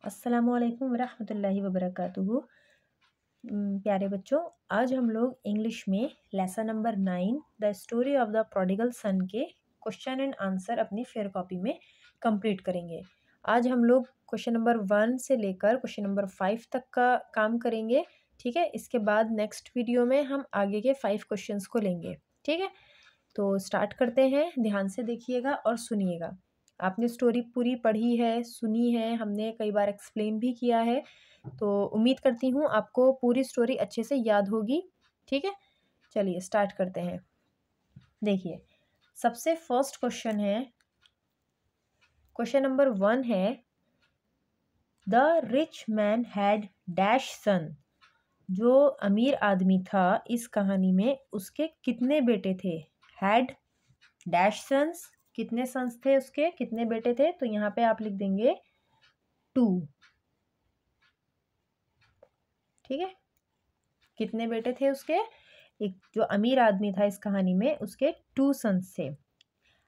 अस्सलामुअलैकुम वरहमतुल्लाहि वबरकातुहू। प्यारे बच्चों, आज हम लोग इंग्लिश में lesson number 9 the story of the prodigal सन के क्वेश्चन एंड आंसर अपनी फेयर कॉपी में कंप्लीट करेंगे। आज हम लोग क्वेश्चन नंबर 1 से लेकर क्वेश्चन नंबर 5 तक का काम करेंगे। ठीक है, इसके बाद नेक्स्ट वीडियो में हम आगे के 5 क्वेश्चंस को लेंगे। ठीक है, तो स्टार्ट करते हैं। ध्यान से देखिएगा और सुनिएगा। आपने स्टोरी पूरी पढ़ी है, सुनी है, हमने कई बार एक्सप्लेन भी किया है, तो उम्मीद करती हूँ आपको पूरी स्टोरी अच्छे से याद होगी। ठीक है, चलिए स्टार्ट करते हैं। देखिए, सबसे फर्स्ट क्वेश्चन है, क्वेश्चन नंबर 1 है, the rich man had dash son. जो अमीर आदमी था इस कहानी में, उसके कितने बेटे थे? हैड डैश सन्स, कितने सन्स थे उसके, कितने बेटे थे? तो यहाँ पे आप लिख देंगे 2। ठीक है, कितने बेटे थे उसके? एक जो अमीर आदमी था इस कहानी में, उसके 2 सन्स थे।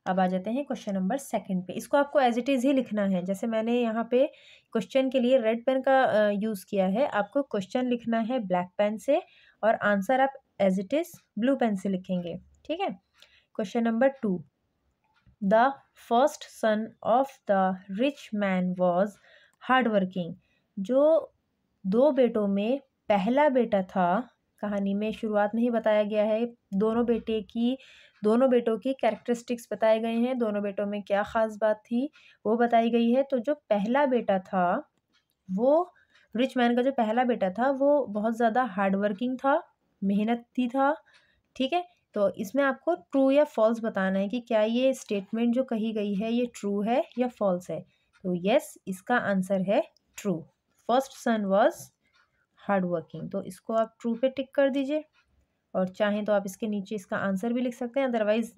अब आ जाते हैं क्वेश्चन नंबर 2 पे। इसको आपको एज इट इज़ ही लिखना है। जैसे मैंने यहाँ पे क्वेश्चन के लिए रेड पेन का यूज़ किया है, आपको क्वेश्चन लिखना है ब्लैक पेन से और आंसर आप as it is blue pen से लिखेंगे। ठीक है, question number 2, the first son of the rich man was hard working. जो 2 बेटों में पहला बेटा था, कहानी में शुरुआत में ही बताया गया है, दोनों बेटों की कैरेक्टरिस्टिक्स बताए गए हैं, दोनों बेटों में क्या ख़ास बात थी वो बताई गई है। तो जो पहला बेटा था, वो रिच मैन का जो पहला बेटा था वो बहुत ज़्यादा हार्ड वर्किंग था, मेहनती था। ठीक है, तो इसमें आपको ट्रू या फॉल्स बताना है कि क्या ये स्टेटमेंट जो कही गई है ये ट्रू है या फॉल्स है। तो यस, इसका आंसर है true. First son was hard working, तो इसको आप ट्रू पे टिक कर दीजिए और चाहें तो आप इसके नीचे इसका आंसर भी लिख सकते हैं, अदरवाइज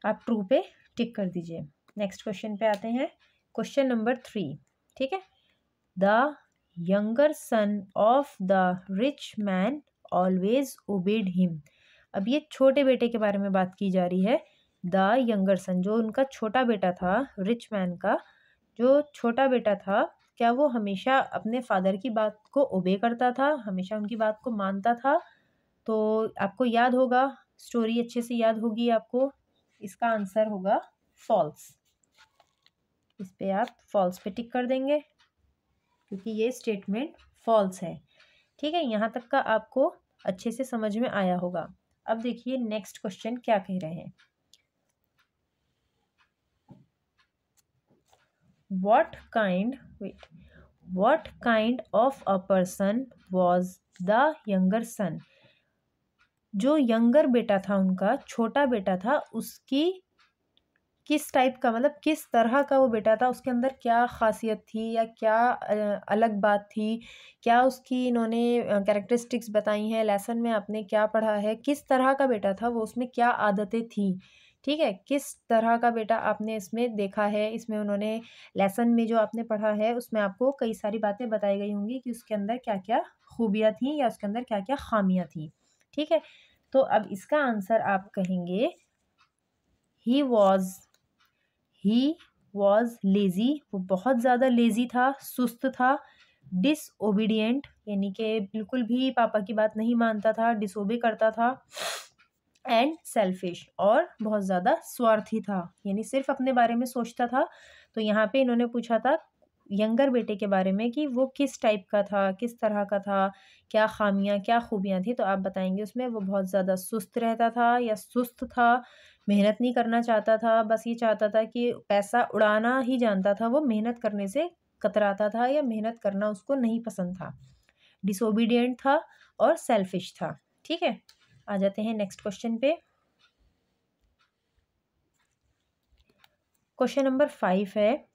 आप ट्रू पे टिक कर दीजिए। नेक्स्ट क्वेश्चन पे आते हैं, क्वेश्चन नंबर 3। ठीक है, the younger son of the rich man always obeyed him. अब ये छोटे बेटे के बारे में बात की जा रही है। द यंगर सन, जो उनका छोटा बेटा था, रिच मैन का जो छोटा बेटा था, क्या वो हमेशा अपने फादर की बात को ओबे करता था, हमेशा उनकी बात को मानता था? तो आपको याद होगा, स्टोरी अच्छे से याद होगी आपको। इसका आंसर होगा फॉल्स। इस पे आप फॉल्स पे टिक कर देंगे क्योंकि ये स्टेटमेंट फॉल्स है। ठीक है, यहाँ तक का आपको अच्छे से समझ में आया होगा। अब देखिए नेक्स्ट क्वेश्चन क्या कह रहे हैं। What kind of a person was the younger son? जो यंगर बेटा था, उनका छोटा बेटा था, उसकी किस टाइप का, मतलब किस तरह का वो बेटा था, उसके अंदर क्या खासियत थी या क्या अलग बात थी, क्या उसकी इन्होंने कैरेक्टरिस्टिक्स बताई हैं, लेसन में आपने क्या पढ़ा है, किस तरह का बेटा था वो, उसमें क्या आदतें थी। ठीक है, किस तरह का बेटा आपने इसमें देखा है, इसमें उन्होंने लेसन में जो आपने पढ़ा है उसमें आपको कई सारी बातें बताई गई होंगी कि उसके अंदर क्या क्या खूबियाँ थी या उसके अंदर क्या क्या खामियाँ थी। ठीक है, तो अब इसका आंसर आप कहेंगे ही वॉज लेज़ी। वो बहुत ज़्यादा लेज़ी था, सुस्त था। डिसओबीडियंट, यानी कि बिल्कुल भी पापा की बात नहीं मानता था, डिसओबे करता था। एंड सेल्फिश, और बहुत ज़्यादा स्वार्थी था, यानी सिर्फ अपने बारे में सोचता था। तो यहाँ पे इन्होंने पूछा था यंगर बेटे के बारे में कि वो किस टाइप का था, किस तरह का था, क्या खामियां क्या खूबियां थी। तो आप बताएंगे उसमें वो बहुत ज़्यादा सुस्त रहता था या सुस्त था, मेहनत नहीं करना चाहता था, बस ये चाहता था कि पैसा उड़ाना ही जानता था, वो मेहनत करने से कतराता था या मेहनत करना उसको नहीं पसंद था। डिसोबीडियंट था और सेल्फिश था। ठीक है, आ जाते हैं नेक्स्ट क्वेश्चन पे। क्वेश्चन नंबर 5 है,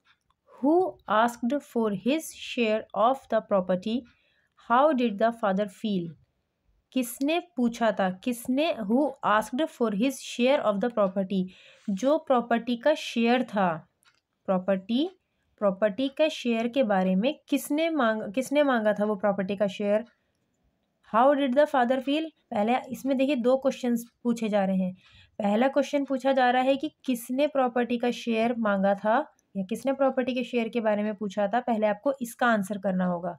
who asked for his share of the property, how did the father feel. किसने पूछा था, किसने, who asked for his share of the property, जो प्रॉपर्टी का शेयर था, प्रॉपर्टी का शेयर के बारे में किसने मांगा था वो प्रॉपर्टी का share. How did the father feel, पहले इसमें देखिए 2 क्वेश्चंस पूछे जा रहे हैं। पहला क्वेश्चन पूछा जा रहा है कि किसने प्रॉपर्टी का शेयर मांगा था या किसने प्रॉपर्टी के शेयर के बारे में पूछा था, पहले आपको इसका आंसर करना होगा।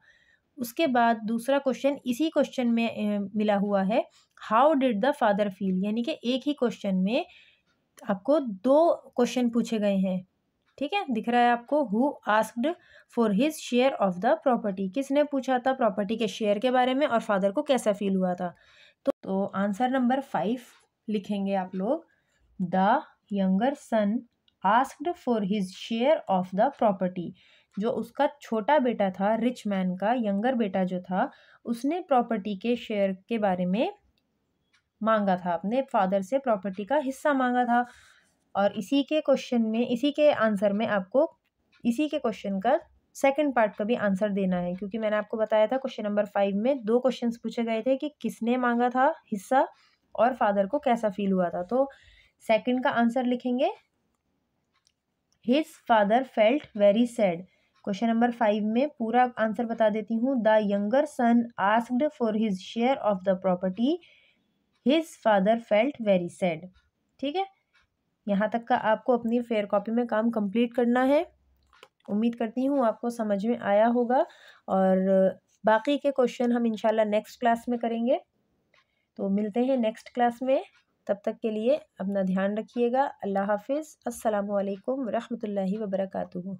उसके बाद दूसरा क्वेश्चन इसी क्वेश्चन में मिला हुआ है, how did the father feel, यानी कि एक ही क्वेश्चन में आपको 2 क्वेश्चन पूछे गए हैं। ठीक है, दिख रहा है आपको, who asked for his share of the property, किसने पूछा था प्रॉपर्टी के शेयर के बारे में और फादर को कैसा फील हुआ था। तो आंसर नंबर 5 लिखेंगे आप लोग, the younger son asked for his share of the property. जो उसका छोटा बेटा था, रिच मैन का यंगर बेटा जो था, उसने प्रॉपर्टी के शेयर के बारे में मांगा था, अपने फादर से प्रॉपर्टी का हिस्सा मांगा था। और इसी के क्वेश्चन में, इसी के आंसर में आपको इसी के क्वेश्चन का सेकंड पार्ट का भी आंसर देना है, क्योंकि मैंने आपको बताया था क्वेश्चन नंबर 5 में 2 क्वेश्चंस पूछे गए थे कि किसने मांगा था हिस्सा और फादर को कैसा फील हुआ था। तो सेकंड का आंसर लिखेंगे, his father felt very sad. Question number 5 में पूरा आंसर बता देती हूँ, the younger son asked for his share of the property, his father felt very sad. ठीक है, यहाँ तक का आपको अपनी फेयर कॉपी में काम कंप्लीट करना है। उम्मीद करती हूँ आपको समझ में आया होगा, और बाकी के क्वेश्चन हम इंशाल्लाह नेक्स्ट क्लास में करेंगे। तो मिलते हैं नेक्स्ट क्लास में, तब तक के लिए अपना ध्यान रखिएगा। अल्लाह हाफिज़। अस्सलामु अलैकुम रहमतुल्लाहि व बरकातुहू।